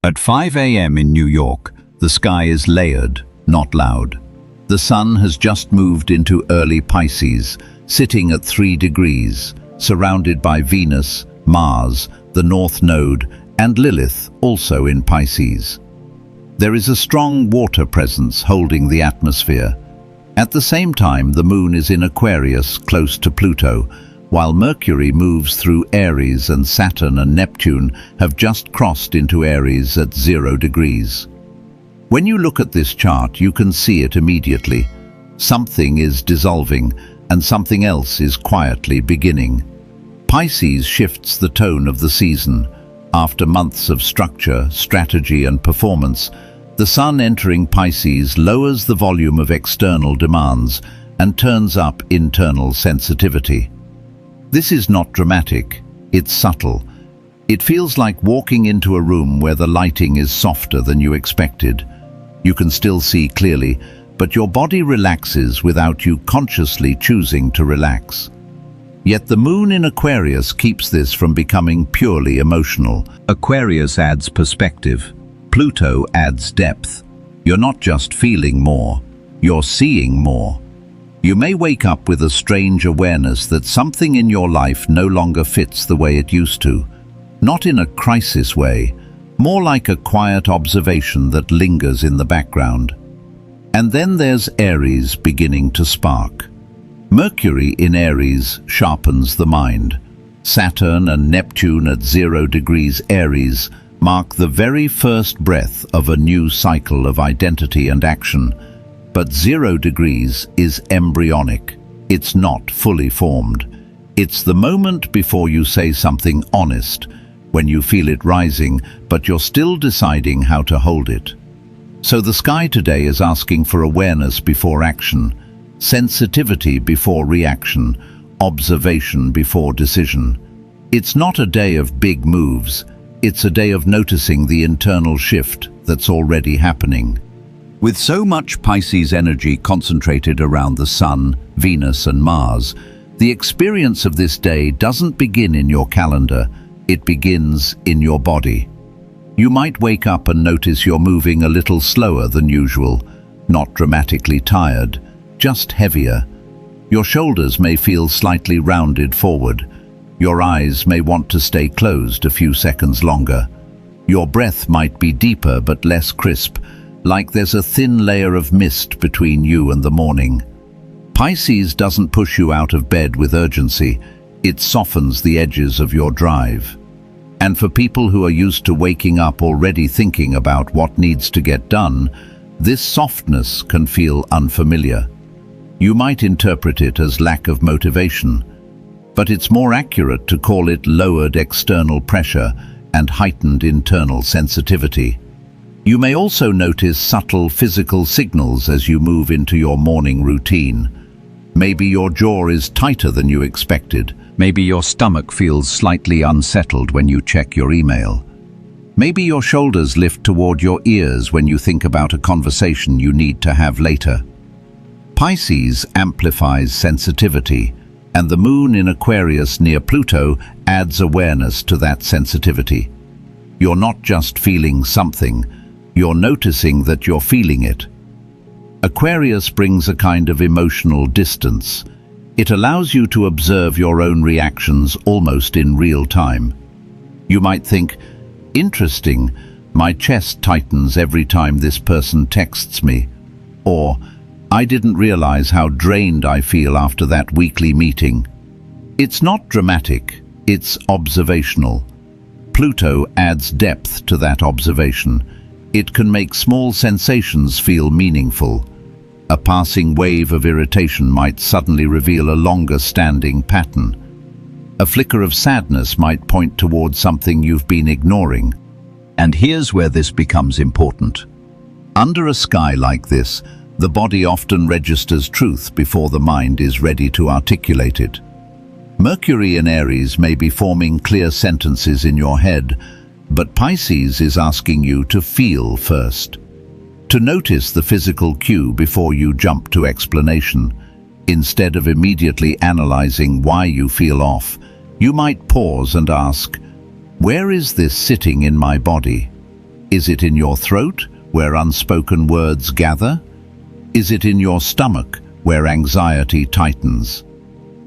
At 5 a.m. in New York, the sky is layered, not loud. The sun has just moved into early Pisces, sitting at 3 degrees, surrounded by Venus, Mars, the North Node, and Lilith, also in Pisces. There is a strong water presence holding the atmosphere. At the same time, the moon is in Aquarius, close to Pluto, while Mercury moves through Aries and Saturn and Neptune have just crossed into Aries at 0 degrees. When you look at this chart, you can see it immediately. Something is dissolving and something else is quietly beginning. Pisces shifts the tone of the season. After months of structure, strategy and performance, the sun entering Pisces lowers the volume of external demands and turns up internal sensitivity. This is not dramatic, it's subtle. It feels like walking into a room where the lighting is softer than you expected. You can still see clearly, but your body relaxes without you consciously choosing to relax. Yet the moon in Aquarius keeps this from becoming purely emotional. Aquarius adds perspective. Pluto adds depth. You're not just feeling more, you're seeing more. You may wake up with a strange awareness that something in your life no longer fits the way it used to. Not in a crisis way, more like a quiet observation that lingers in the background. And then there's Aries beginning to spark. Mercury in Aries sharpens the mind. Saturn and Neptune at 0 degrees Aries mark the very first breath of a new cycle of identity and action. But 0 degrees is embryonic. It's not fully formed. It's the moment before you say something honest, when you feel it rising, but you're still deciding how to hold it. So the sky today is asking for awareness before action, sensitivity before reaction, observation before decision. It's not a day of big moves, it's a day of noticing the internal shift that's already happening. With so much Pisces energy concentrated around the Sun, Venus and Mars, the experience of this day doesn't begin in your calendar, it begins in your body. You might wake up and notice you're moving a little slower than usual, not dramatically tired, just heavier. Your shoulders may feel slightly rounded forward. Your eyes may want to stay closed a few seconds longer. Your breath might be deeper but less crisp, like there's a thin layer of mist between you and the morning. Pisces doesn't push you out of bed with urgency, it softens the edges of your drive. And for people who are used to waking up already thinking about what needs to get done, this softness can feel unfamiliar. You might interpret it as lack of motivation, but it's more accurate to call it lowered external pressure and heightened internal sensitivity. You may also notice subtle physical signals as you move into your morning routine. Maybe your jaw is tighter than you expected. Maybe your stomach feels slightly unsettled when you check your email. Maybe your shoulders lift toward your ears when you think about a conversation you need to have later. Pisces amplifies sensitivity, and the moon in Aquarius near Pluto adds awareness to that sensitivity. You're not just feeling something, you're noticing that you're feeling it. Aquarius brings a kind of emotional distance. It allows you to observe your own reactions almost in real time. You might think, interesting, my chest tightens every time this person texts me. Or, I didn't realize how drained I feel after that weekly meeting. It's not dramatic, it's observational. Pluto adds depth to that observation. It can make small sensations feel meaningful. A passing wave of irritation might suddenly reveal a longer-standing pattern. A flicker of sadness might point towards something you've been ignoring. And here's where this becomes important. Under a sky like this, the body often registers truth before the mind is ready to articulate it. Mercury in Aries may be forming clear sentences in your head, but Pisces is asking you to feel first. To notice the physical cue before you jump to explanation. Instead of immediately analyzing why you feel off, you might pause and ask, where is this sitting in my body? Is it in your throat, where unspoken words gather? Is it in your stomach, where anxiety tightens?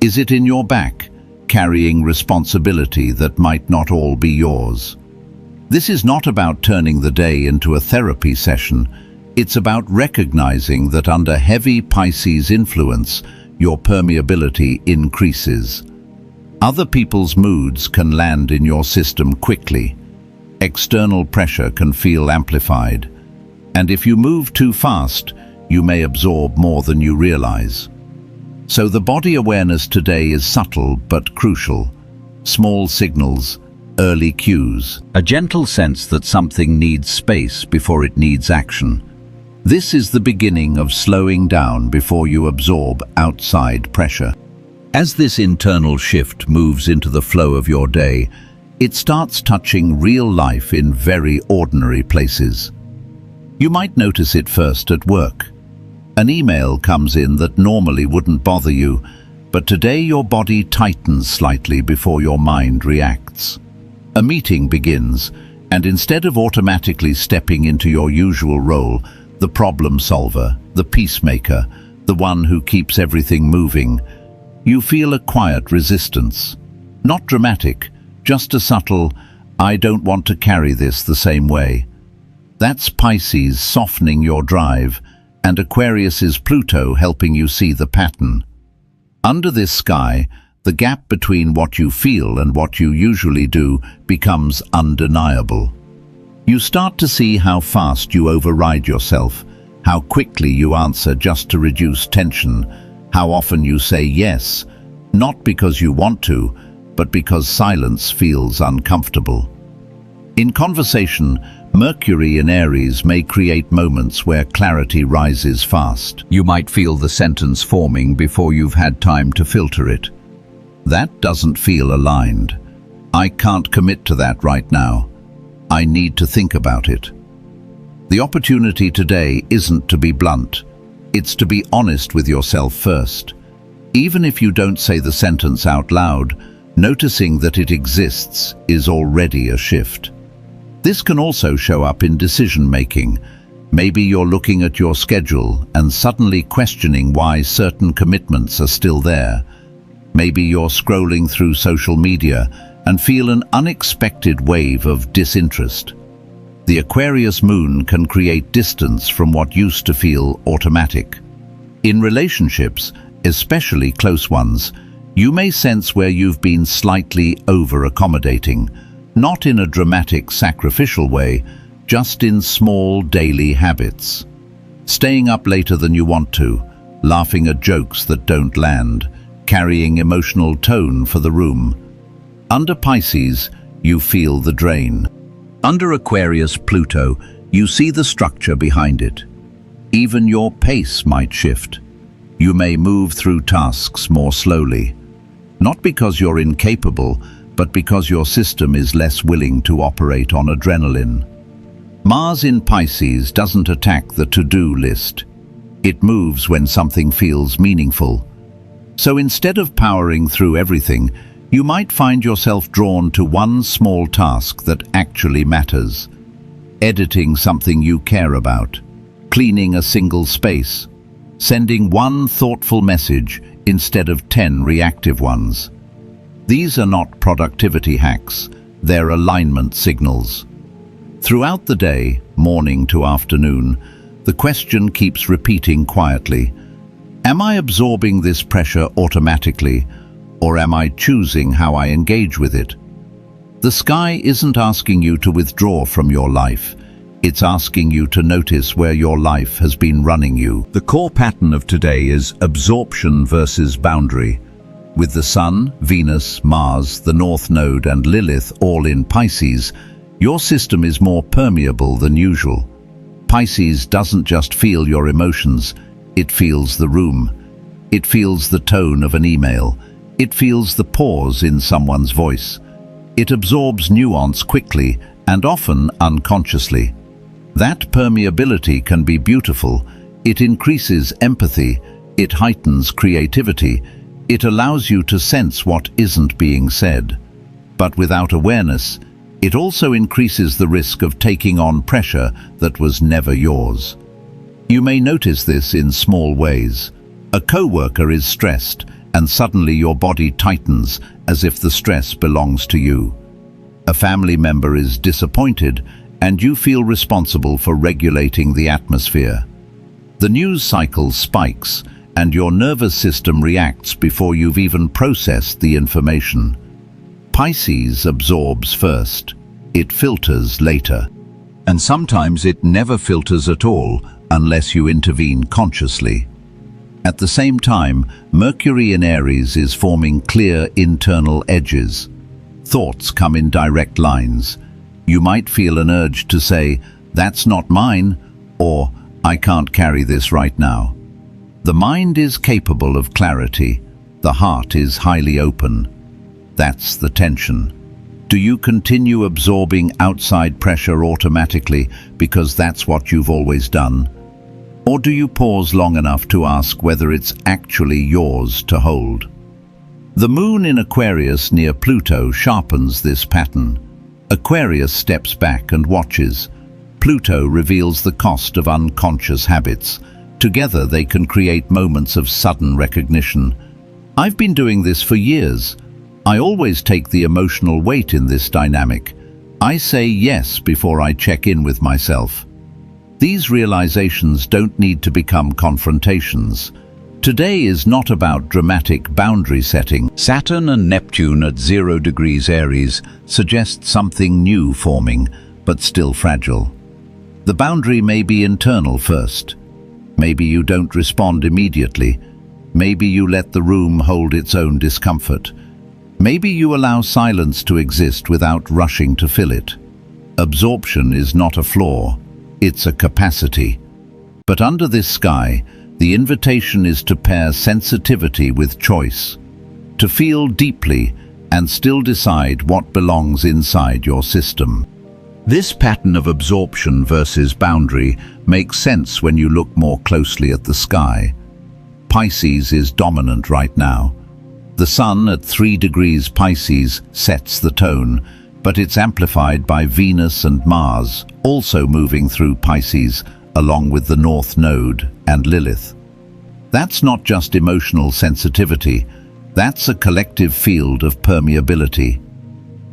Is it in your back, carrying responsibility that might not all be yours? This is not about turning the day into a therapy session. It's about recognizing that under heavy Pisces influence, your permeability increases. Other people's moods can land in your system quickly. External pressure can feel amplified. And if you move too fast, you may absorb more than you realize. So the body awareness today is subtle but crucial. Small signals, early cues. A gentle sense that something needs space before it needs action. This is the beginning of slowing down before you absorb outside pressure. As this internal shift moves into the flow of your day, it starts touching real life in very ordinary places. You might notice it first at work. An email comes in that normally wouldn't bother you, but today your body tightens slightly before your mind reacts. A meeting begins, and instead of automatically stepping into your usual role, the problem solver, the peacemaker, the one who keeps everything moving, you feel a quiet resistance. Not dramatic, just a subtle, "I don't want to carry this the same way." That's Pisces softening your drive, and Aquarius's Pluto helping you see the pattern. Under this sky, the gap between what you feel and what you usually do becomes undeniable. You start to see how fast you override yourself, how quickly you answer just to reduce tension, how often you say yes, not because you want to, but because silence feels uncomfortable. In conversation, Mercury in Aries may create moments where clarity rises fast. You might feel the sentence forming before you've had time to filter it. That doesn't feel aligned. I can't commit to that right now. I need to think about it. The opportunity today isn't to be blunt. It's to be honest with yourself first. Even if you don't say the sentence out loud, noticing that it exists is already a shift. This can also show up in decision-making. Maybe you're looking at your schedule and suddenly questioning why certain commitments are still there. Maybe you're scrolling through social media and feel an unexpected wave of disinterest. The Aquarius Moon can create distance from what used to feel automatic. In relationships, especially close ones, you may sense where you've been slightly over-accommodating, not in a dramatic, sacrificial way, just in small daily habits. Staying up later than you want to, laughing at jokes that don't land, carrying emotional tone for the room. Under Pisces, you feel the drain. Under Aquarius Pluto, you see the structure behind it. Even your pace might shift. You may move through tasks more slowly. Not because you're incapable, but because your system is less willing to operate on adrenaline. Mars in Pisces doesn't attack the to-do list. It moves when something feels meaningful. So instead of powering through everything, you might find yourself drawn to one small task that actually matters. Editing something you care about, cleaning a single space, sending one thoughtful message instead of 10 reactive ones. These are not productivity hacks, they're alignment signals. Throughout the day, morning to afternoon, the question keeps repeating quietly. Am I absorbing this pressure automatically, or am I choosing how I engage with it? The sky isn't asking you to withdraw from your life. It's asking you to notice where your life has been running you. The core pattern of today is absorption versus boundary. With the Sun, Venus, Mars, the North Node and Lilith all in Pisces, your system is more permeable than usual. Pisces doesn't just feel your emotions, it feels the room. It feels the tone of an email. It feels the pause in someone's voice. It absorbs nuance quickly and often unconsciously. That permeability can be beautiful. It increases empathy. It heightens creativity. It allows you to sense what isn't being said. But without awareness, It also increases the risk of taking on pressure that was never yours. You may notice this in small ways. A coworker is stressed, and suddenly your body tightens as if the stress belongs to you. A family member is disappointed, and you feel responsible for regulating the atmosphere. The news cycle spikes, and your nervous system reacts before you've even processed the information. Pisces absorbs first. It filters later. And sometimes it never filters at all unless you intervene consciously. At the same time, Mercury in Aries is forming clear internal edges. Thoughts come in direct lines. You might feel an urge to say, "That's not mine," or "I can't carry this right now." The mind is capable of clarity. The heart is highly open. That's the tension. Do you continue absorbing outside pressure automatically because that's what you've always done? Or do you pause long enough to ask whether it's actually yours to hold? The moon in Aquarius near Pluto sharpens this pattern. Aquarius steps back and watches. Pluto reveals the cost of unconscious habits. Together they can create moments of sudden recognition. I've been doing this for years. I always take the emotional weight in this dynamic. I say yes before I check in with myself. These realizations don't need to become confrontations. Today is not about dramatic boundary setting. Saturn and Neptune at 0 degrees Aries suggest something new forming, but still fragile. The boundary may be internal first. Maybe you don't respond immediately. Maybe you let the room hold its own discomfort. Maybe you allow silence to exist without rushing to fill it. Absorption is not a flaw, it's a capacity. But under this sky, the invitation is to pair sensitivity with choice, to feel deeply and still decide what belongs inside your system. This pattern of absorption versus boundary makes sense when you look more closely at the sky. Pisces is dominant right now. The Sun at 3 degrees Pisces sets the tone, but it's amplified by Venus and Mars, also moving through Pisces, along with the North Node and Lilith. That's not just emotional sensitivity, that's a collective field of permeability.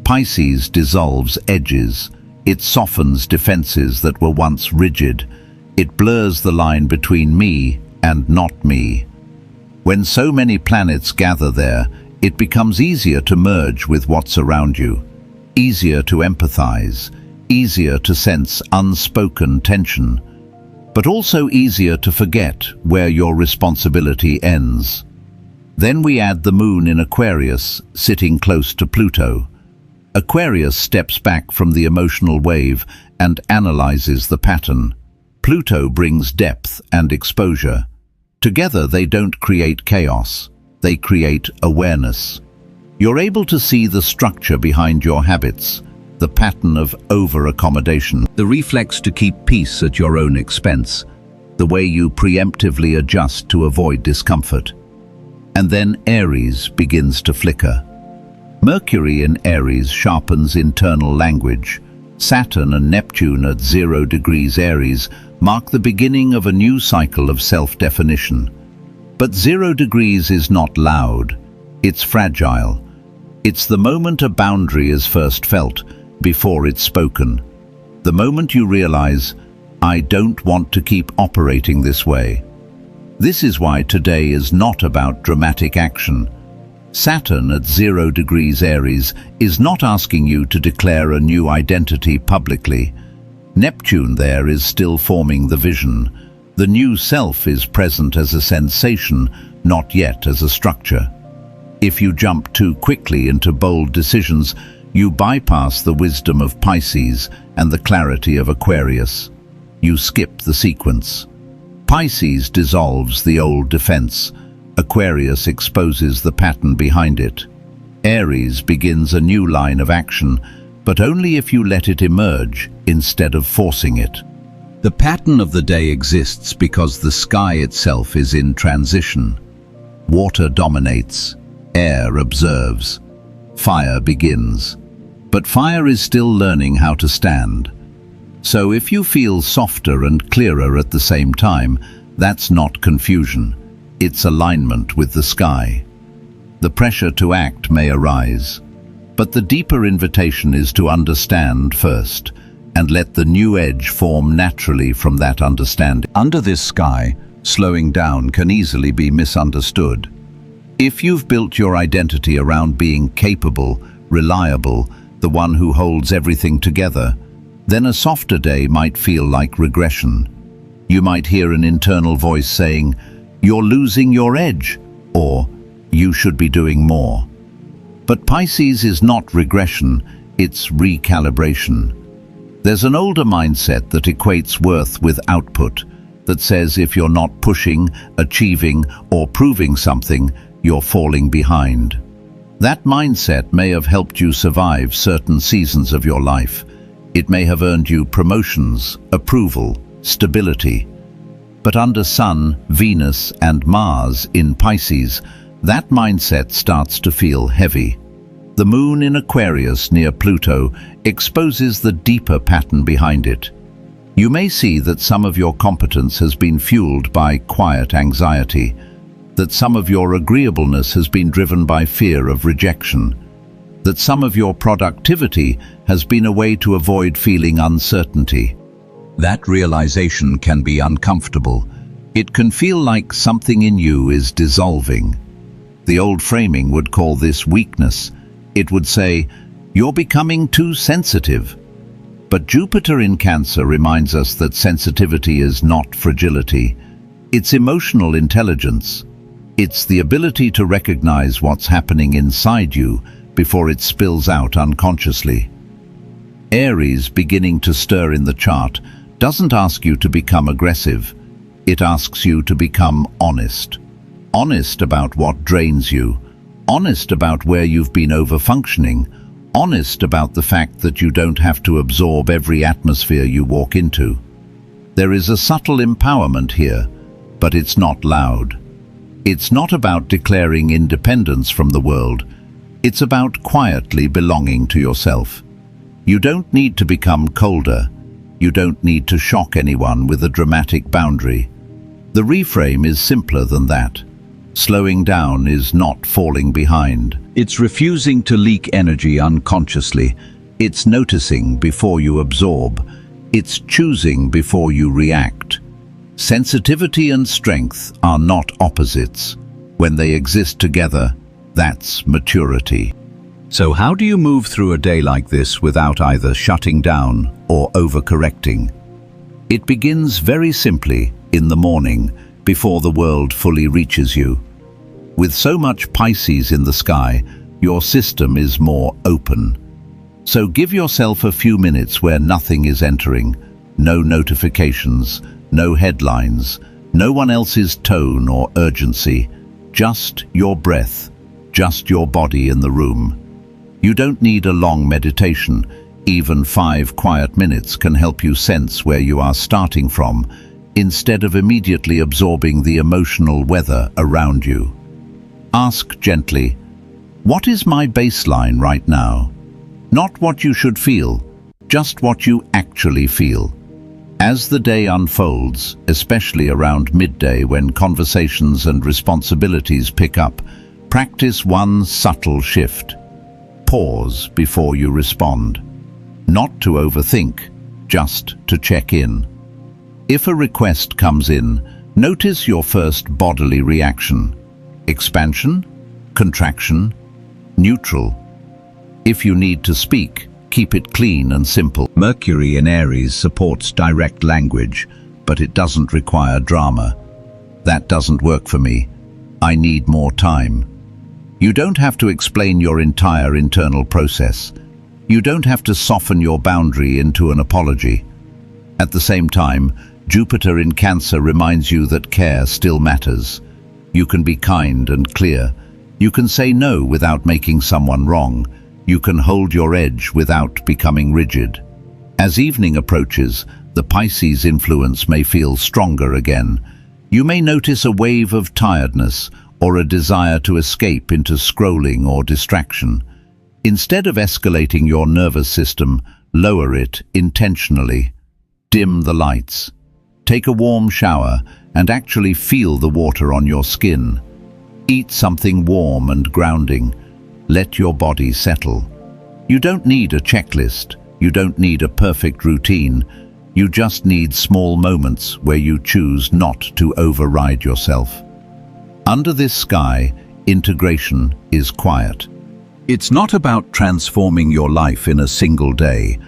Pisces dissolves edges. It softens defenses that were once rigid. It blurs the line between me and not me. When so many planets gather there, it becomes easier to merge with what's around you, easier to empathize, easier to sense unspoken tension, but also easier to forget where your responsibility ends. Then we add the moon in Aquarius, sitting close to Pluto. Aquarius steps back from the emotional wave and analyzes the pattern. Pluto brings depth and exposure. Together they don't create chaos, they create awareness. You're able to see the structure behind your habits, the pattern of over-accommodation, the reflex to keep peace at your own expense, the way you preemptively adjust to avoid discomfort. And then Aries begins to flicker. Mercury in Aries sharpens internal language. Saturn and Neptune at 0 degrees Aries mark the beginning of a new cycle of self-definition. But 0 degrees is not loud, it's fragile. It's the moment a boundary is first felt, before it's spoken. The moment you realize, I don't want to keep operating this way. This is why today is not about dramatic action. Saturn at 0 degrees Aries is not asking you to declare a new identity publicly. Neptune there is still forming the vision. The new self is present as a sensation, not yet as a structure. If you jump too quickly into bold decisions, you bypass the wisdom of Pisces and the clarity of Aquarius. You skip the sequence. Pisces dissolves the old defense. Aquarius exposes the pattern behind it. Aries begins a new line of action, but only if you let it emerge instead of forcing it. The pattern of the day exists because the sky itself is in transition. Water dominates, air observes, fire begins. But fire is still learning how to stand. So if you feel softer and clearer at the same time, that's not confusion. It's alignment with the sky. The pressure to act may arise, but the deeper invitation is to understand first, and let the new edge form naturally from that understanding. Under this sky, slowing down can easily be misunderstood. If you've built your identity around being capable, reliable, the one who holds everything together, then a softer day might feel like regression. You might hear an internal voice saying, "You're losing your edge," or "You should be doing more." But Pisces is not regression, it's recalibration. There's an older mindset that equates worth with output, that says if you're not pushing, achieving, or proving something, you're falling behind. That mindset may have helped you survive certain seasons of your life. It may have earned you promotions, approval, stability. But under Sun, Venus, and Mars in Pisces, that mindset starts to feel heavy. The moon in Aquarius near Pluto exposes the deeper pattern behind it. You may see that some of your competence has been fueled by quiet anxiety, that some of your agreeableness has been driven by fear of rejection, that some of your productivity has been a way to avoid feeling uncertainty. That realization can be uncomfortable. It can feel like something in you is dissolving. The old framing would call this weakness. It would say, "You're becoming too sensitive." But Jupiter in Cancer reminds us that sensitivity is not fragility. It's emotional intelligence. It's the ability to recognize what's happening inside you before it spills out unconsciously. Aries, beginning to stir in the chart, doesn't ask you to become aggressive. It asks you to become honest. Honest about what drains you. Honest about where you've been overfunctioning. Honest about the fact that you don't have to absorb every atmosphere you walk into. There is a subtle empowerment here, but it's not loud. It's not about declaring independence from the world. It's about quietly belonging to yourself. You don't need to become colder. You don't need to shock anyone with a dramatic boundary. The reframe is simpler than that. Slowing down is not falling behind. It's refusing to leak energy unconsciously. It's noticing before you absorb. It's choosing before you react. Sensitivity and strength are not opposites. When they exist together, that's maturity. So how do you move through a day like this without either shutting down or overcorrecting? It begins very simply in the morning, before the world fully reaches you. With so much Pisces in the sky, your system is more open. So give yourself a few minutes where nothing is entering, no notifications, no headlines, no one else's tone or urgency, just your breath, just your body in the room. You don't need a long meditation. Even 5 quiet minutes can help you sense where you are starting from, instead of immediately absorbing the emotional weather around you. Ask gently, what is my baseline right now? Not what you should feel, just what you actually feel. As the day unfolds, especially around midday when conversations and responsibilities pick up, practice one subtle shift. Pause before you respond. Not to overthink, just to check in. If a request comes in, notice your first bodily reaction. Expansion, contraction, neutral. If you need to speak, keep it clean and simple. Mercury in Aries supports direct language, but it doesn't require drama. That doesn't work for me. I need more time. You don't have to explain your entire internal process. You don't have to soften your boundary into an apology. At the same time, Jupiter in Cancer reminds you that care still matters. You can be kind and clear. You can say no without making someone wrong. You can hold your edge without becoming rigid. As evening approaches, the Pisces influence may feel stronger again. You may notice a wave of tiredness or a desire to escape into scrolling or distraction. Instead of escalating your nervous system, lower it intentionally. Dim the lights. Take a warm shower and actually feel the water on your skin. Eat something warm and grounding. Let your body settle. You don't need a checklist. You don't need a perfect routine. You just need small moments where you choose not to override yourself. Under this sky, integration is quiet. It's not about transforming your life in a single day.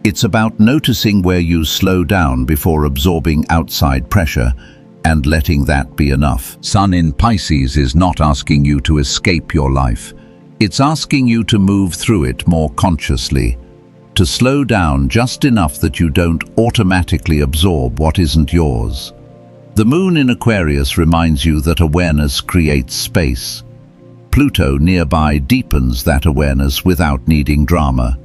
It's about noticing where you slow down before absorbing outside pressure and letting that be enough. Sun in Pisces is not asking you to escape your life. It's asking you to move through it more consciously, to slow down just enough that you don't automatically absorb what isn't yours. The moon in Aquarius reminds you that awareness creates space. Pluto nearby deepens that awareness without needing drama.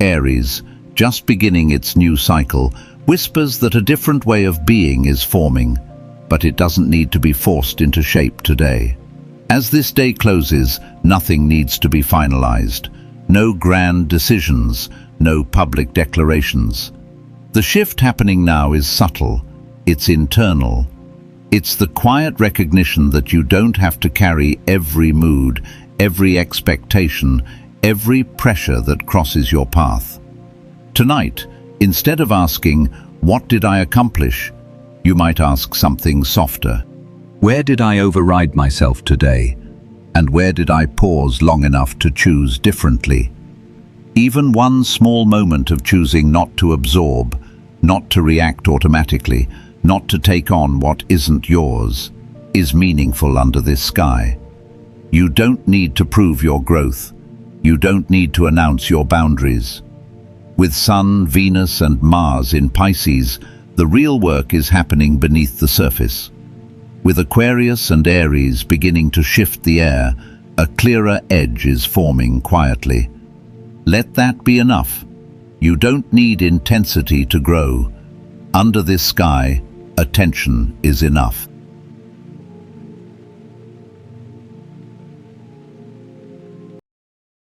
Aries, just beginning its new cycle, whispers that a different way of being is forming, but it doesn't need to be forced into shape today. As this day closes, nothing needs to be finalized. No grand decisions, no public declarations. The shift happening now is subtle. It's internal. It's the quiet recognition that you don't have to carry every mood, every expectation, every pressure that crosses your path. Tonight, instead of asking, "What did I accomplish?" you might ask something softer. Where did I override myself today? And where did I pause long enough to choose differently? Even one small moment of choosing not to absorb, not to react automatically, not to take on what isn't yours, is meaningful under this sky. You don't need to prove your growth. You don't need to announce your boundaries. With Sun, Venus and Mars in Pisces, the real work is happening beneath the surface. With Aquarius and Aries beginning to shift the air, a clearer edge is forming quietly. Let that be enough. You don't need intensity to grow. Under this sky, attention is enough.